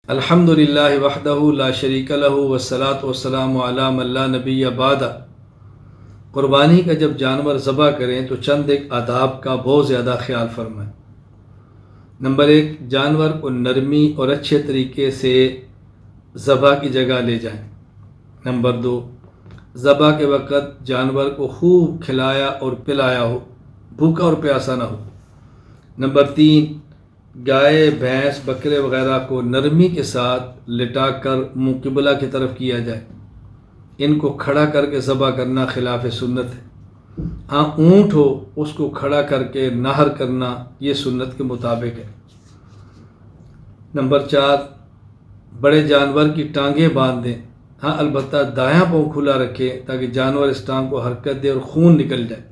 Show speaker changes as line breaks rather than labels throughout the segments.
الحمدللہ وحدہ لا شریک لہ والصلاۃ والسلام علی من لا نبی بعد۔ قربانی کا جب جانور ذبح کریں تو چند ایک آداب کا بہت زیادہ خیال فرمائیں۔ نمبر 1، جانور کو نرمی اور اچھے طریقے سے ذبح کی جگہ لے جائیں۔ نمبر 2، ذبح کے وقت جانور کو خوب کھلایا اور پلایا ہو، بھوکا اور پیاسا نہ ہو۔ نمبر 3، گائے، بھینس، بکرے وغیرہ کو نرمی کے ساتھ لٹا کر منہ قبلہ کی طرف کیا جائے۔ ان کو کھڑا کر کے ذبح کرنا خلاف سنت ہے۔ ہاں، اونٹ ہو اس کو کھڑا کر کے نہر کرنا یہ سنت کے مطابق ہے۔ نمبر 4، بڑے جانور کی ٹانگیں باندھ دیں۔ ہاں، البتہ دایاں پاؤں کھلا رکھیں تاکہ جانور اس ٹانگ کو حرکت دے اور خون نکل جائے۔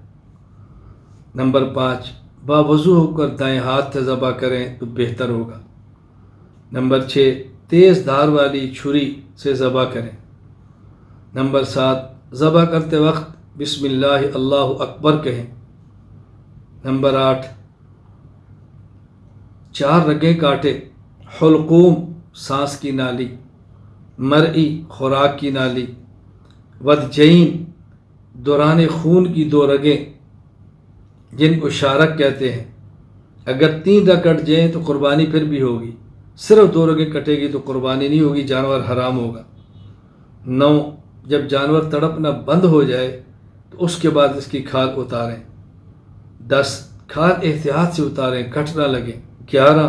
نمبر 5، باوضو ہو کر دائیں ہاتھ سے ذبح کریں تو بہتر ہوگا۔ نمبر 6، تیز دھار والی چھری سے ذبح کریں۔ نمبر 7، ذبح کرتے وقت بسم اللہ اللہ اکبر کہیں۔ نمبر 8، 4 رگیں کاٹے، حلقوم سانس کی نالی، مرئی خوراک کی نالی، ودجین دوران خون کی 2 رگیں جن کو شارک کہتے ہیں۔ اگر 3 رگ کٹ جائیں تو قربانی پھر بھی ہوگی، صرف 2 رگیں کٹے گی تو قربانی نہیں ہوگی، جانور حرام ہوگا۔ 9، جب جانور تڑپنا بند ہو جائے تو اس کے بعد اس کی کھال اتاریں۔ 10، کھال احتیاط سے اتاریں، کٹ نہ لگیں۔ 11،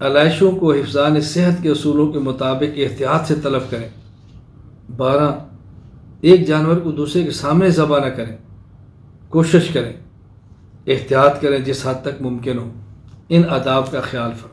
علائشوں کو حفظان صحت کے اصولوں کے مطابق احتیاط سے تلف کریں۔ 12، ایک جانور کو دوسرے کے سامنے ذبح نہ کریں، کوشش کریں، احتیاط کریں جس حد تک ممکن ہو۔ ان آداب کا خیال فرمائیں۔